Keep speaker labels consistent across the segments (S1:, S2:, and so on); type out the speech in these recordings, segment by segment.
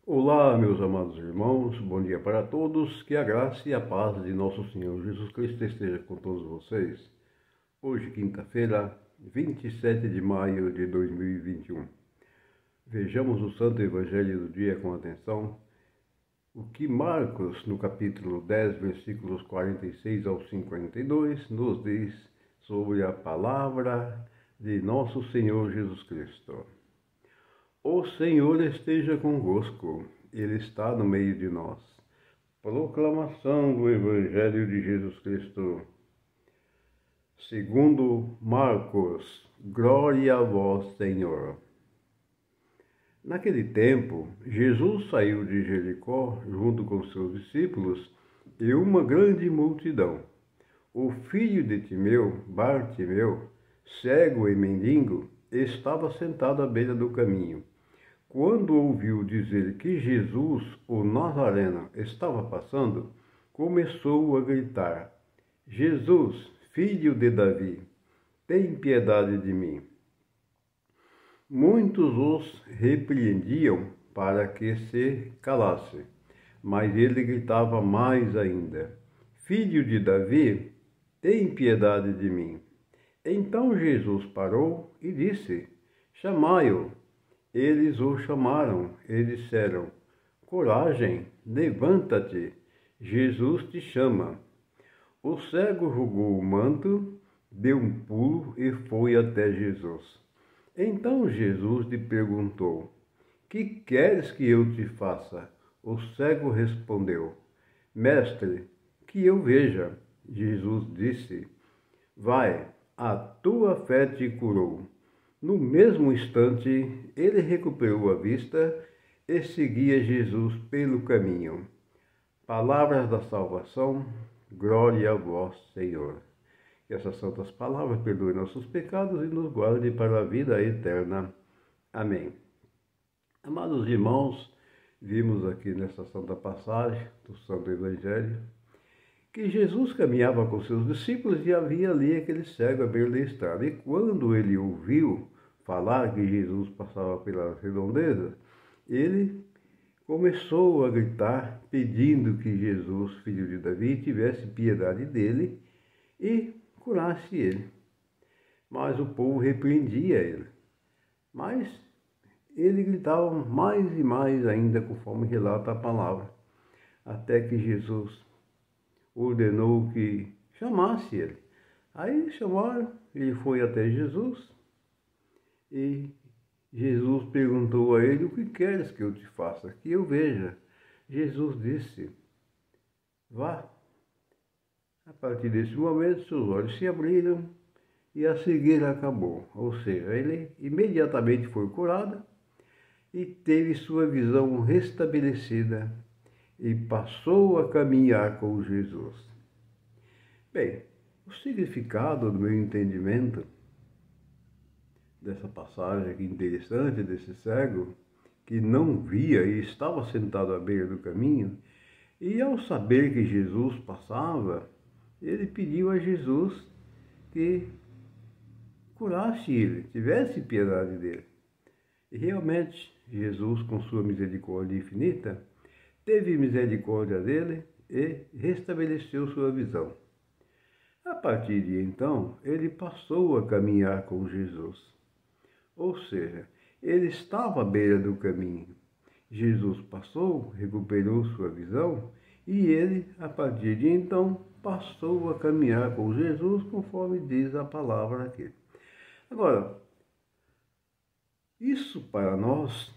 S1: Olá, meus amados irmãos, bom dia para todos, que a graça e a paz de nosso Senhor Jesus Cristo esteja com todos vocês. Hoje, quinta-feira, 27 de maio de 2021. Vejamos o Santo Evangelho do dia com atenção. O que Marcos, no capítulo 10, versículos 46 ao 52, nos diz sobre a palavra de nosso Senhor Jesus Cristo. O Senhor esteja convosco, Ele está no meio de nós. Proclamação do Evangelho de Jesus Cristo, segundo Marcos. Glória a vós, Senhor. Naquele tempo, Jesus saiu de Jericó junto com seus discípulos e uma grande multidão. O filho de Timeu, Bartimeu, cego e mendigo, estava sentado à beira do caminho. Quando ouviu dizer que Jesus, o Nazareno, estava passando, começou a gritar: Jesus, filho de Davi, tem piedade de mim. Muitos os repreendiam para que se calasse, mas ele gritava mais ainda: Filho de Davi, tem piedade de mim. Então Jesus parou e disse: Chamai-o. Eles o chamaram e disseram: Coragem, levanta-te, Jesus te chama. O cego jogou o manto, deu um pulo e foi até Jesus. Então Jesus lhe perguntou: Que queres que eu te faça? O cego respondeu: Mestre, que eu veja. Jesus disse: Vai, a tua fé te curou. No mesmo instante, ele recuperou a vista e seguia Jesus pelo caminho. Palavras da salvação, glória a vós, Senhor. Que essas santas palavras perdoem nossos pecados e nos guarde para a vida eterna. Amém. Amados irmãos, vimos aqui nessa santa passagem do Santo Evangelho que Jesus caminhava com seus discípulos e havia ali aquele cego à beira da estrada. E quando ele ouviu falar que Jesus passava pelas redondezas, ele começou a gritar, pedindo que Jesus, filho de Davi, tivesse piedade dele e curasse ele. Mas o povo repreendia ele. Mas ele gritava mais e mais ainda, conforme relata a palavra, até que Jesus ordenou que chamasse ele. Aí chamaram, ele foi até Jesus e Jesus perguntou a ele: O que queres que eu te faça? Que eu veja. Jesus disse: Vá. A partir desse momento, seus olhos se abriram e a cegueira acabou. Ou seja, ele imediatamente foi curado e teve sua visão restabelecida e passou a caminhar com Jesus. Bem, o significado do meu entendimento dessa passagem aqui interessante, desse cego que não via e estava sentado à beira do caminho, e ao saber que Jesus passava, ele pediu a Jesus que curasse ele, tivesse piedade dele. E realmente, Jesus, com sua misericórdia infinita, teve misericórdia dele e restabeleceu sua visão. A partir de então, ele passou a caminhar com Jesus. Ou seja, ele estava à beira do caminho. Jesus passou, recuperou sua visão e ele, a partir de então, passou a caminhar com Jesus, conforme diz a palavra aqui. Agora, isso para nós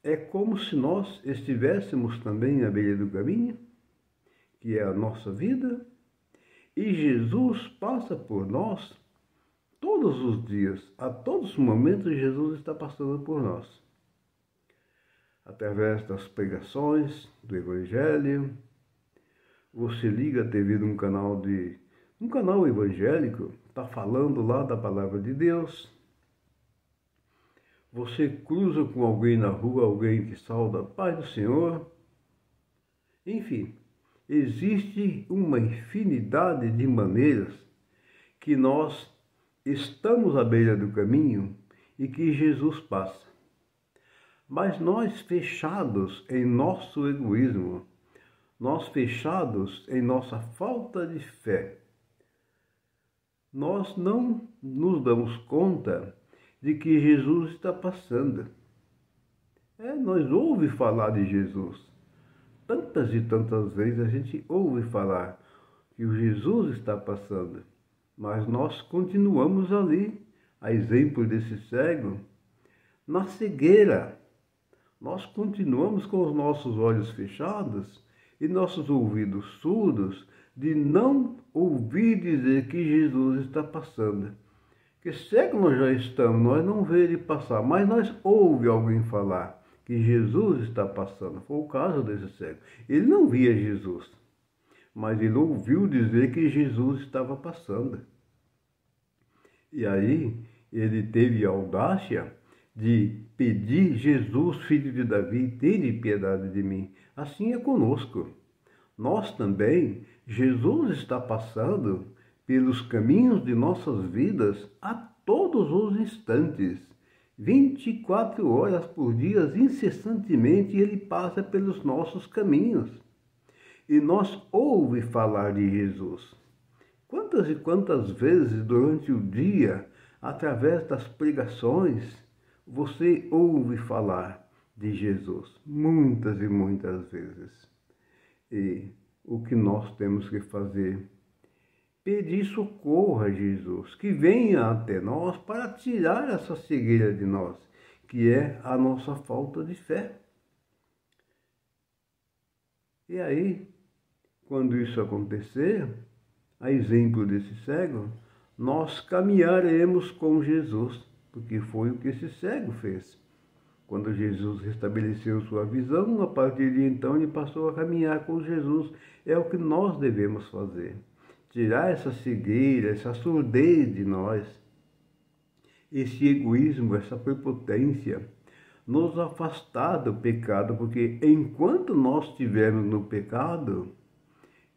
S1: é como se nós estivéssemos também à beira do caminho, que é a nossa vida, e Jesus passa por nós todos os dias, a todos os momentos Jesus está passando por nós. Através das pregações do Evangelho, você liga a TV num canal evangélico, está falando lá da palavra de Deus. Você cruza com alguém na rua, alguém que sauda a paz do Senhor. Enfim, existe uma infinidade de maneiras que nós estamos à beira do caminho e que Jesus passa. Mas nós fechados em nosso egoísmo, nós fechados em nossa falta de fé, nós não nos damos conta de que Jesus está passando. Nós ouvimos falar de Jesus. Tantas e tantas vezes a gente ouve falar que o Jesus está passando, mas nós continuamos ali, a exemplo desse cego, na cegueira. Nós continuamos com os nossos olhos fechados e nossos ouvidos surdos de não ouvir dizer que Jesus está passando. Que cego nós já estamos, nós não vemos ele passar, mas nós ouvimos alguém falar que Jesus está passando. Foi o caso desse cego. Ele não via Jesus, mas ele ouviu dizer que Jesus estava passando. E aí ele teve a audácia de pedir: Jesus, filho de Davi, tende piedade de mim. Assim é conosco. Nós também, Jesus está passando pelos caminhos de nossas vidas a todos os instantes. 24 horas por dia, incessantemente, ele passa pelos nossos caminhos. E nós ouvimos falar de Jesus. Quantas e quantas vezes durante o dia, através das pregações, você ouve falar de Jesus? Muitas e muitas vezes. E o que nós temos que fazer? Pedir socorro a Jesus, que venha até nós para tirar essa cegueira de nós, que é a nossa falta de fé. E aí, quando isso acontecer, a exemplo desse cego, nós caminharemos com Jesus, porque foi o que esse cego fez. Quando Jesus restabeleceu sua visão, a partir de então ele passou a caminhar com Jesus. É o que nós devemos fazer. Tirar essa cegueira, essa surdez de nós, esse egoísmo, essa prepotência, nos afastar do pecado, porque enquanto nós estivermos no pecado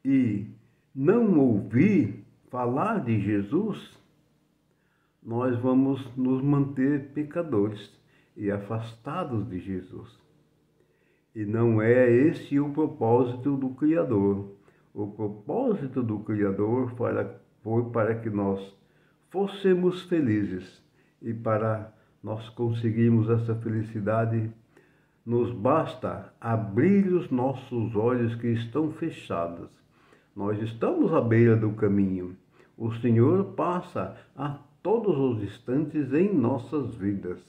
S1: e não ouvir falar de Jesus, nós vamos nos manter pecadores e afastados de Jesus. E não é esse o propósito do Criador. O propósito do Criador foi para que nós fôssemos felizes. E para nós conseguirmos essa felicidade, nos basta abrir os nossos olhos que estão fechados. Nós estamos à beira do caminho. O Senhor passa a todos os instantes em nossas vidas.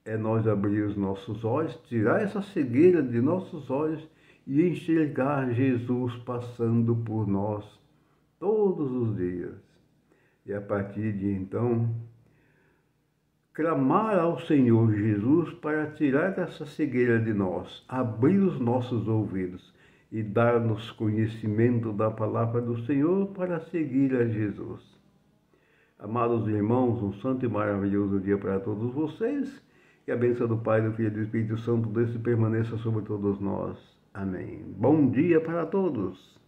S1: É nós abrir os nossos olhos, tirar essa cegueira de nossos olhos e enxergar Jesus passando por nós todos os dias. E a partir de então, clamar ao Senhor Jesus para tirar essa cegueira de nós, abrir os nossos ouvidos e dar-nos conhecimento da palavra do Senhor para seguir a Jesus. Amados irmãos, um santo e maravilhoso dia para todos vocês. Que a bênção do Pai, do Filho e do Espírito Santo desce e permaneça sobre todos nós. Amém. Bom dia para todos.